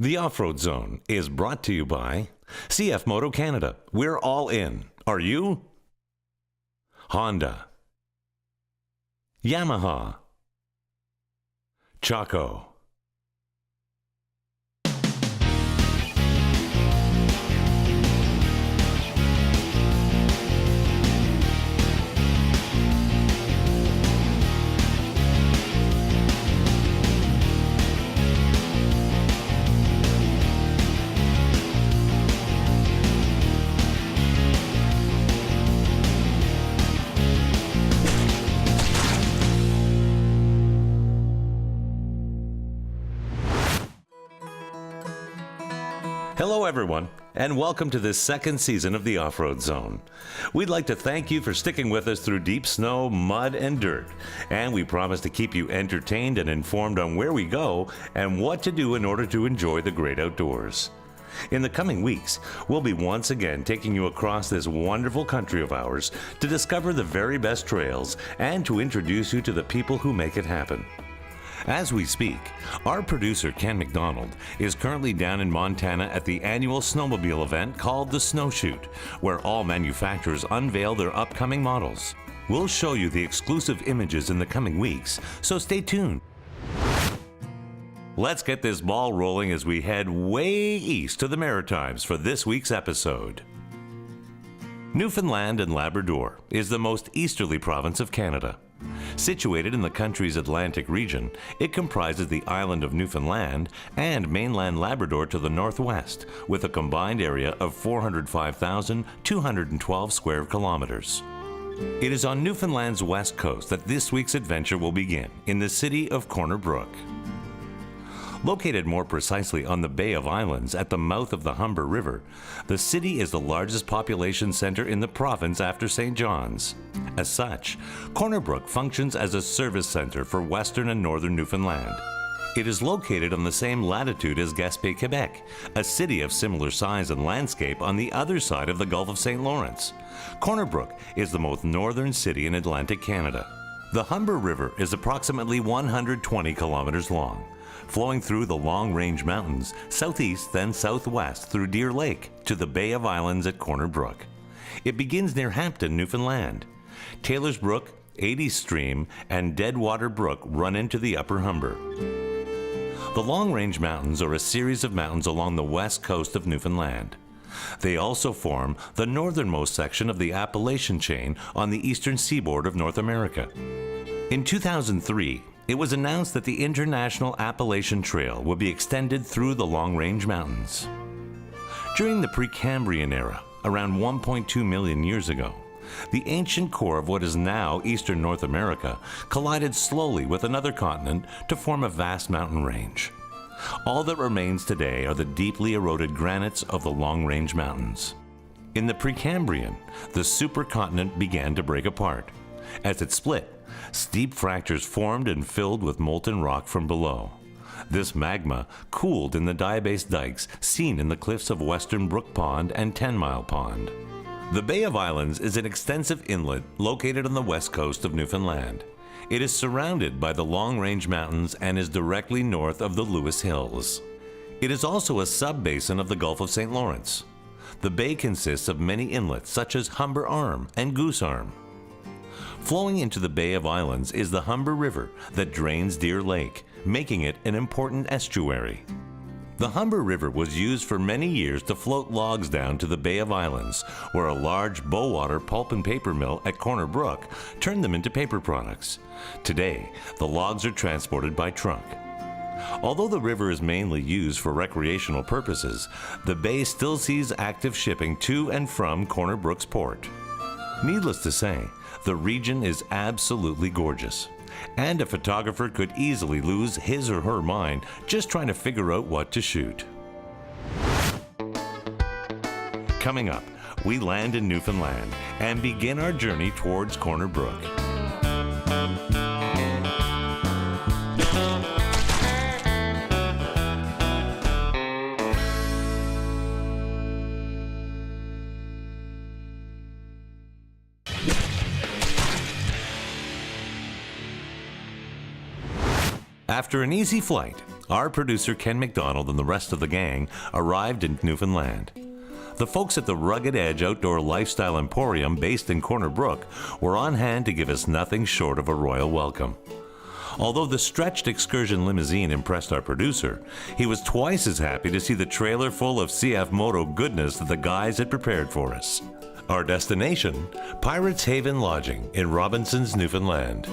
The Off-Road Zone is brought to you by CF Moto Canada. We're all in. Are you? Honda. Yamaha. Chaco. Hello everyone, and welcome to this second season of the Off-Road Zone. We'd like to thank you for sticking with us through deep snow, mud, and dirt, and we promise to keep you entertained and informed on where we go and what to do in order to enjoy the great outdoors. In the coming weeks, we'll be once again taking you across this wonderful country of ours to discover the very best trails and to introduce you to the people who make it happen. As we speak, our producer Ken McDonald is currently down in Montana at the annual snowmobile event called the Snowshoot, where all manufacturers unveil their upcoming models. We'll show you the exclusive images in the coming weeks, so stay tuned. Let's get this ball rolling as we head way east to the Maritimes for this week's episode. Newfoundland and Labrador is the most easterly province of Canada. Situated in the country's Atlantic region, it comprises the island of Newfoundland and mainland Labrador to the northwest, with a combined area of 405,212 square kilometers. It is on Newfoundland's west coast that this week's adventure will begin, in the city of Corner Brook. Located more precisely on the Bay of Islands at the mouth of the Humber River, the city is the largest population center in the province after St. John's. As such, Corner Brook functions as a service center for western and northern Newfoundland. It is located on the same latitude as Gaspé, Quebec, a city of similar size and landscape on the other side of the Gulf of St. Lawrence. Corner Brook is the most northern city in Atlantic Canada. The Humber River is approximately 120 kilometers long, flowing through the Long Range Mountains, southeast then southwest through Deer Lake to the Bay of Islands at Corner Brook. It begins near Hampton, Newfoundland. Taylor's Brook, 80 Stream, and Deadwater Brook run into the Upper Humber. The Long Range Mountains are a series of mountains along the west coast of Newfoundland. They also form the northernmost section of the Appalachian chain on the eastern seaboard of North America. In 2003, it was announced that the International Appalachian Trail would be extended through the Long Range Mountains. During the Precambrian era, around 1.2 million years ago, the ancient core of what is now eastern North America collided slowly with another continent to form a vast mountain range. All that remains today are the deeply eroded granites of the Long Range Mountains. In the Precambrian, the supercontinent began to break apart. As it split, steep fractures formed and filled with molten rock from below. This magma cooled in the diabase dikes seen in the cliffs of Western Brook Pond and 10 Mile Pond. The Bay of Islands is an extensive inlet located on the west coast of Newfoundland. It is surrounded by the Long Range Mountains and is directly north of the Lewis Hills. It is also a sub-basin of the Gulf of St. Lawrence. The bay consists of many inlets such as Humber Arm and Goose Arm. Flowing into the Bay of Islands is the Humber River that drains Deer Lake, making it an important estuary. The Humber River was used for many years to float logs down to the Bay of Islands, where a large Bowater pulp and paper mill at Corner Brook turned them into paper products. Today, the logs are transported by truck. Although the river is mainly used for recreational purposes, the bay still sees active shipping to and from Corner Brook's port. Needless to say, the region is absolutely gorgeous, and a photographer could easily lose his or her mind just trying to figure out what to shoot. Coming up, we land in Newfoundland and begin our journey towards Corner Brook. After an easy flight, our producer Ken McDonald and the rest of the gang arrived in Newfoundland. The folks at the Rugged Edge Outdoor Lifestyle Emporium based in Corner Brook were on hand to give us nothing short of a royal welcome. Although the stretched excursion limousine impressed our producer, he was twice as happy to see the trailer full of CF Moto goodness that the guys had prepared for us. Our destination, Pirates Haven Lodging in Robinsons, Newfoundland.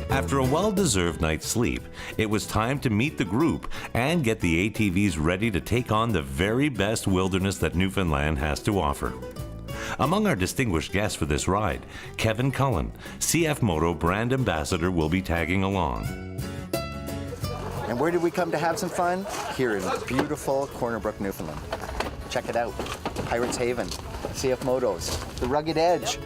After a well-deserved night's sleep, it was time to meet the group and get the ATVs ready to take on the very best wilderness that Newfoundland has to offer. Among our distinguished guests for this ride, Kevin Cullen, CF Moto brand ambassador, will be tagging along. And where did we come to have some fun? Here in beautiful Corner Brook, Newfoundland. Check it out. Pirates Haven, CF Motos, the Rugged Edge.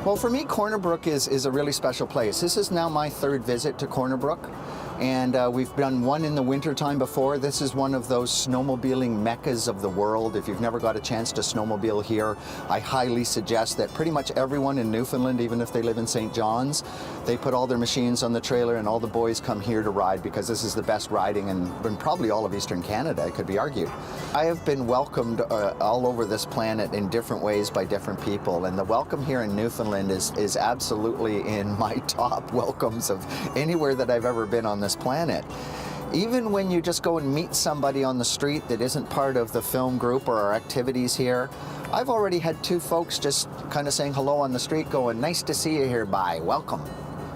Well, for me, Corner Brook is a really special place. This is now my third visit to Corner Brook, and we've done one in the winter time before. This is one of those snowmobiling meccas of the world. If you've never got a chance to snowmobile here, I highly suggest that pretty much everyone in Newfoundland, even if they live in St. John's, they put all their machines on the trailer and all the boys come here to ride because this is the best riding in probably all of Eastern Canada, it could be argued. I have been welcomed all over this planet in different ways by different people, and the welcome here in Newfoundland is absolutely in my top welcomes of anywhere that I've ever been on this planet. Even when you just go and meet somebody on the street that isn't part of the film group or our activities here, I've already had two folks just kind of saying hello on the street going, "Nice to see you here, bye, welcome,"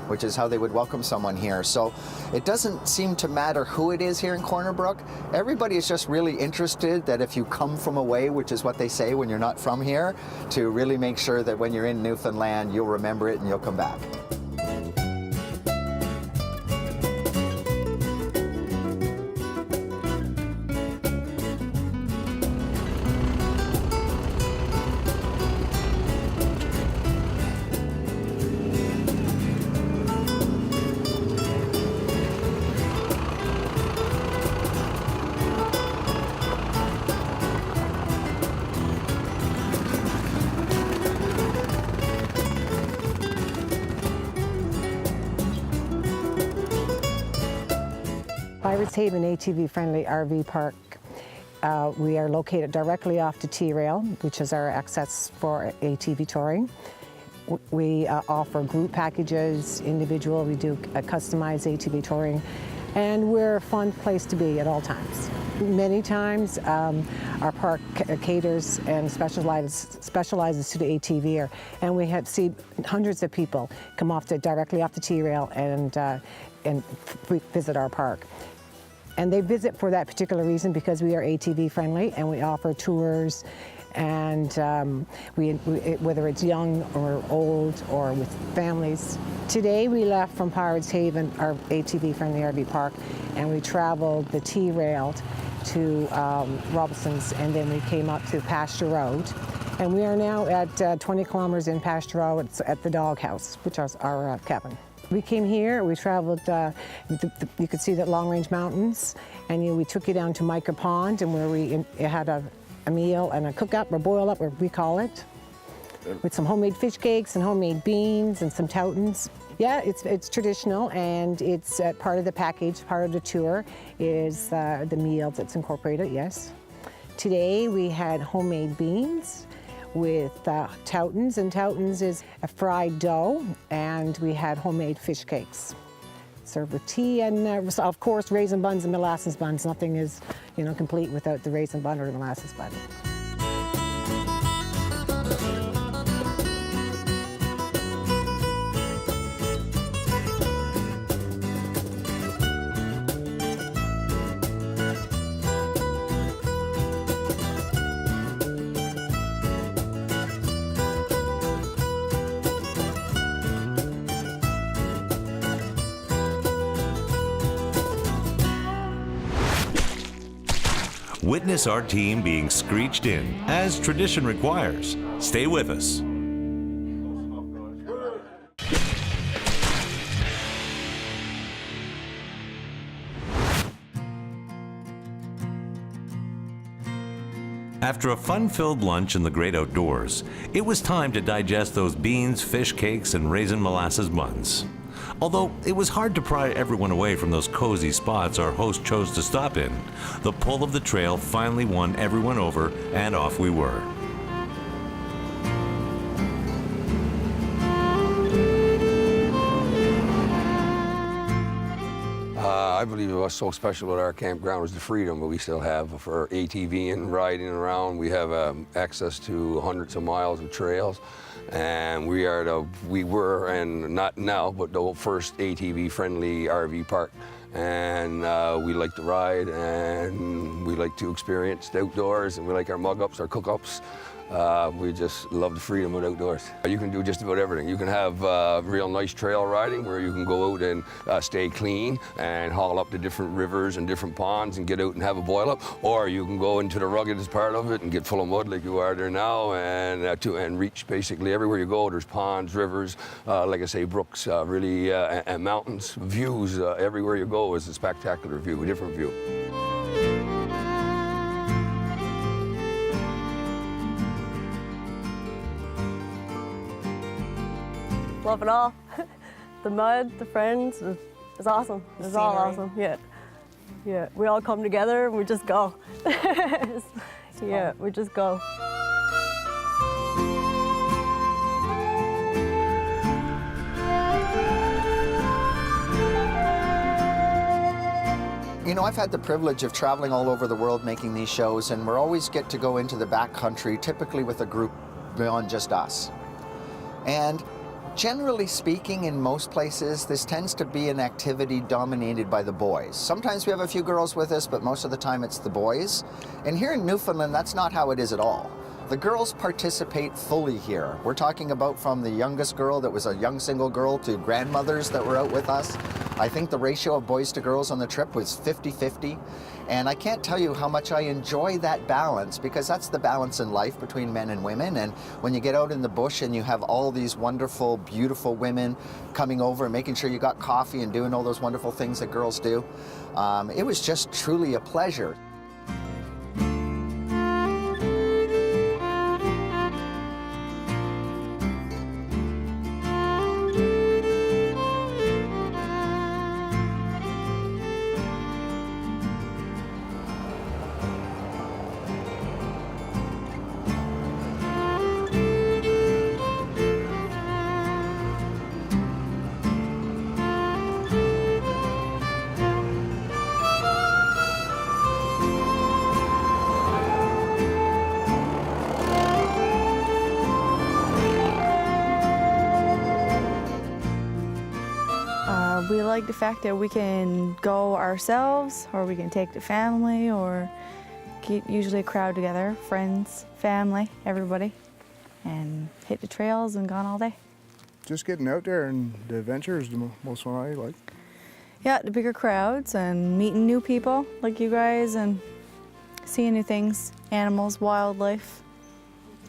which is how they would welcome someone here. So it doesn't seem to matter who it is here in Corner Brook. Everybody is just really interested that if you come from away, which is what they say when you're not from here, to really make sure that when you're in Newfoundland, you'll remember it and you'll come back. Pirates Haven ATV-friendly RV park. We are located directly off the T-rail, which is our access for ATV touring. We offer group packages, individual, we do customized ATV touring, and we're a fun place to be at all times. Many times our park caters and specializes to the ATVer, and we have seen hundreds of people come directly off the T-rail and visit our park. And they visit for that particular reason because we are ATV friendly and we offer tours and whether it's young or old or with families. Today we left from Pirates Haven, our ATV-friendly RV park, and we traveled the T-rail to Robinson's, and then we came up to Pasture Road. And we are now at 20 kilometers in Pasture Road. It's at the Doghouse, which is our cabin. We came here, we traveled, you could see the Long Range Mountains, and we took you down to Mica Pond, and where we had a meal and a cook-up or boil-up, where we call it, with some homemade fish cakes and homemade beans and some toutons. Yeah, it's traditional, and it's part of the package, part of the tour is the meals that's incorporated, yes. Today we had homemade beans with toutons, and toutons is a fried dough, and we had homemade fish cakes served with tea, and of course raisin buns and molasses buns. Nothing is, complete without the raisin bun or the molasses bun. Witness our team being screeched in, as tradition requires. Stay with us. After a fun-filled lunch in the great outdoors, it was time to digest those beans, fish cakes, and raisin molasses buns. Although it was hard to pry everyone away from those cozy spots our host chose to stop in, the pull of the trail finally won everyone over, and off we were. I believe what's so special about our campground is the freedom that we still have for ATV and riding around. We have access to hundreds of miles of trails, and we were, and not now, but the first ATV-friendly RV park. And we like to ride, and we like to experience the outdoors, and we like our mug-ups, our cook-ups. We just love the freedom of outdoors. You can do just about everything. You can have real nice trail riding where you can go out and stay clean and haul up to different rivers and different ponds and get out and have a boil up. Or you can go into the ruggedest part of it and get full of mud like you are there now, and reach basically everywhere you go. There's ponds, rivers, like I say, brooks, really, and mountains. Views everywhere you go is a spectacular view, a different view. Love it all. The mud, the friends, it's awesome. It's all awesome, yeah. Yeah, we all come together and we just go. Yeah, we just go. I've had the privilege of traveling all over the world making these shows, and we always get to go into the back country, typically with a group beyond just us. And generally speaking, in most places, this tends to be an activity dominated by the boys. Sometimes we have a few girls with us, but most of the time it's the boys. And here in Newfoundland, that's not how it is at all. The girls participate fully here. We're talking about from the youngest girl that was a young single girl to grandmothers that were out with us. I think the ratio of boys to girls on the trip was 50-50. And I can't tell you how much I enjoy that balance, because that's the balance in life between men and women. And when you get out in the bush and you have all these wonderful, beautiful women coming over and making sure you got coffee and doing all those wonderful things that girls do, it was just truly a pleasure. We like the fact that we can go ourselves, or we can take the family, or usually a crowd together, friends, family, everybody, and hit the trails and gone all day. Just getting out there, and the adventure is the most one I like. Yeah, the bigger crowds and meeting new people like you guys and seeing new things, animals, wildlife,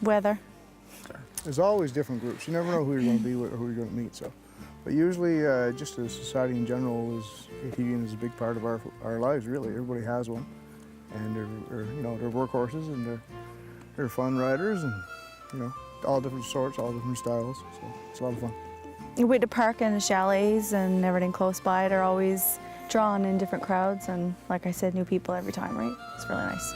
weather. There's always different groups. You never know who you're going to be with or who you're going to meet. So, but usually, just the society in general ATVing is a big part of our lives. Really, everybody has one, and they're workhorses and they're fun riders, and all different sorts, all different styles. So it's a lot of fun. With the park and the chalets and everything close by, they're always drawn in different crowds, and like I said, new people every time, right? It's really nice.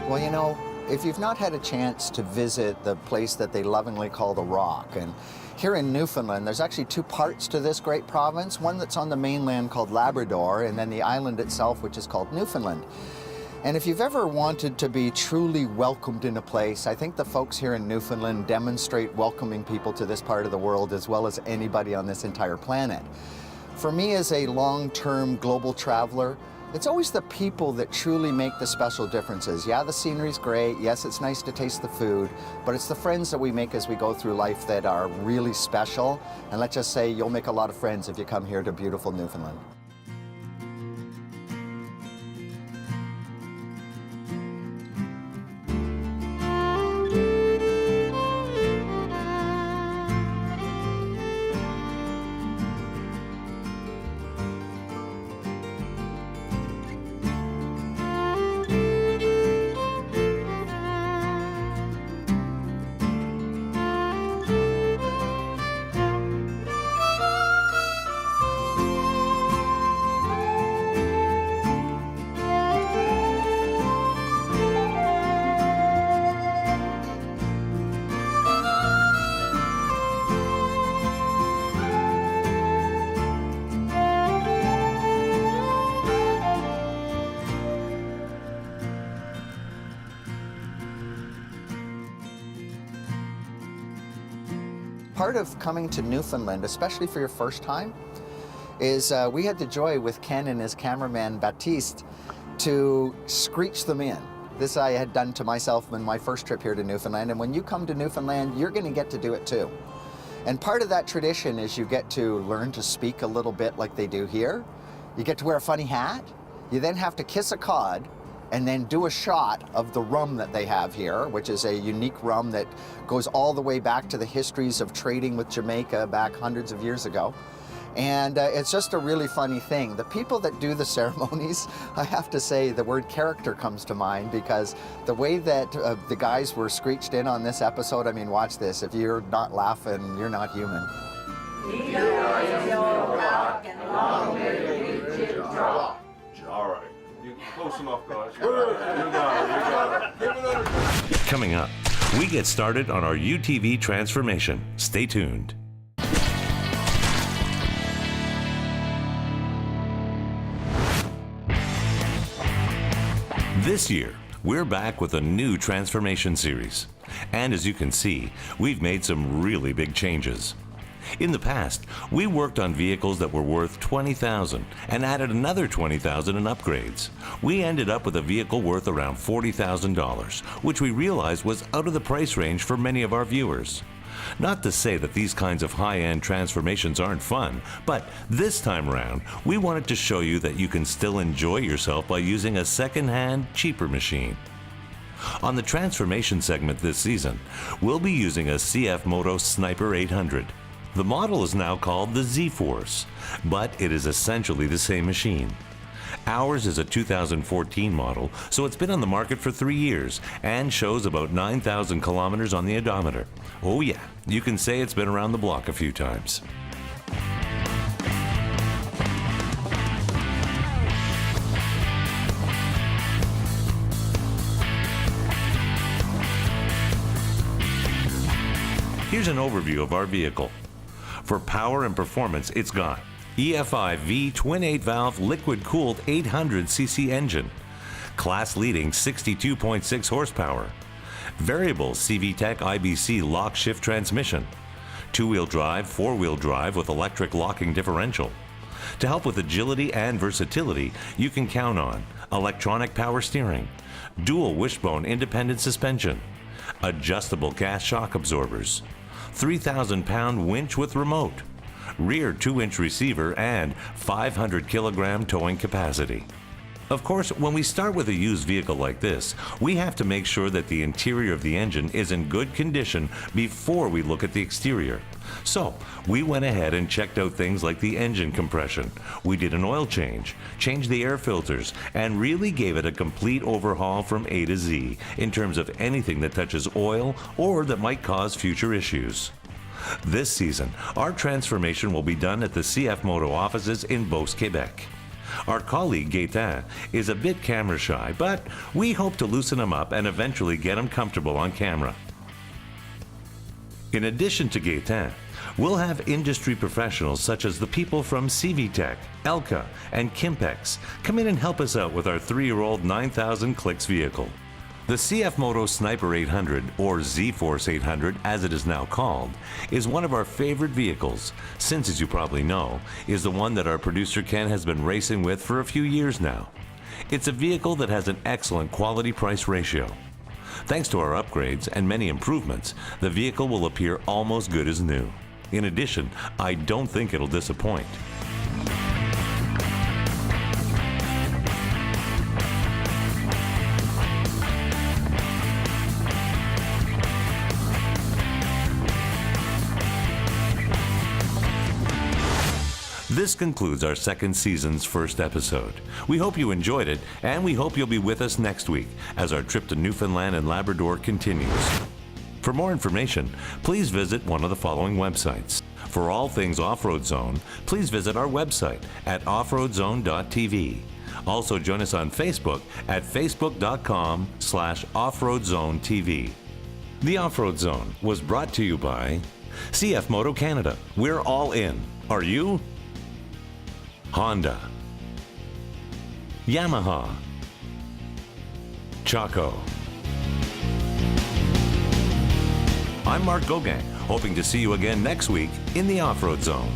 Well, if you've not had a chance to visit the place that they lovingly call the Rock, and here in Newfoundland, there's actually two parts to this great province, one that's on the mainland called Labrador, and then the island itself, which is called Newfoundland. And if you've ever wanted to be truly welcomed in a place, I think the folks here in Newfoundland demonstrate welcoming people to this part of the world as well as anybody on this entire planet. For me, as a long-term global traveler, it's always the people that truly make the special differences. Yeah, the scenery's great. Yes, it's nice to taste the food, but it's the friends that we make as we go through life that are really special. And let's just say you'll make a lot of friends if you come here to beautiful Newfoundland. Part of coming to Newfoundland, especially for your first time, is we had the joy with Ken and his cameraman Baptiste to screech them in. This I had done to myself in my first trip here to Newfoundland, and when you come to Newfoundland, you're going to get to do it too. And part of that tradition is you get to learn to speak a little bit like they do here. You get to wear a funny hat. You then have to kiss a cod and then do a shot of the rum that they have here, which is a unique rum that goes all the way back to the histories of trading with Jamaica back hundreds of years ago. And it's just a really funny thing. The people that do the ceremonies, I have to say the word character comes to mind, because the way that the guys were screeched in on this episode, I mean, watch this. If you're not laughing, you're not human. All right. Close enough, guys. You got it. Coming up, we get started on our UTV transformation. Stay tuned. This year, we're back with a new transformation series. And as you can see, we've made some really big changes. In the past, we worked on vehicles that were worth $20,000 and added another $20,000 in upgrades. We ended up with a vehicle worth around $40,000, which we realized was out of the price range for many of our viewers. Not to say that these kinds of high-end transformations aren't fun, but this time around, we wanted to show you that you can still enjoy yourself by using a second-hand, cheaper machine. On the transformation segment this season, we'll be using a CF Moto Sniper 800. The model is now called the Z-Force, but it is essentially the same machine. Ours is a 2014 model, so it's been on the market for 3 years and shows about 9,000 kilometers on the odometer. Oh yeah, you can say it's been around the block a few times. Here's an overview of our vehicle. For power and performance, it's got EFI V twin 8-valve liquid-cooled 800cc engine, class-leading 62.6 horsepower, variable CVTech IBC lock-shift transmission, two-wheel drive, four-wheel drive with electric locking differential, To help with agility and versatility, you can count on electronic power steering, dual wishbone independent suspension, adjustable gas shock absorbers, 3,000-pound winch with remote, rear 2-inch receiver, and 500-kilogram towing capacity. Of course, when we start with a used vehicle like this, we have to make sure that the interior of the engine is in good condition before we look at the exterior. So, we went ahead and checked out things like the engine compression. We did an oil change, changed the air filters, and really gave it a complete overhaul from A to Z in terms of anything that touches oil or that might cause future issues. This season, our transformation will be done at the CF Moto offices in Beauce, Quebec. Our colleague Gaetan is a bit camera shy, but we hope to loosen him up and eventually get him comfortable on camera. In addition to Gaetan, we'll have industry professionals such as the people from CVTech, Elka, and Kimpex come in and help us out with our 3-year-old 9,000 clicks vehicle. The CF Moto Sniper 800, or Z-Force 800 as it is now called, is one of our favorite vehicles, since, as you probably know, is the one that our producer Ken has been racing with for a few years now. It's a vehicle that has an excellent quality-price ratio. Thanks to our upgrades and many improvements, the vehicle will appear almost good as new. In addition, I don't think it'll disappoint. This concludes our second season's first episode. We hope you enjoyed it, and we hope you'll be with us next week as our trip to Newfoundland and Labrador continues. For more information, please visit one of the following websites. For all things Off-Road Zone, please visit our website at offroadzone.tv. Also join us on Facebook at facebook.com/offroadzonetv. The Off-Road Zone was brought to you by CF Moto Canada. We're all in. Are you? Honda, Yamaha, Chaco. I'm Mark Gauguin, hoping to see you again next week in the Off-Road Zone.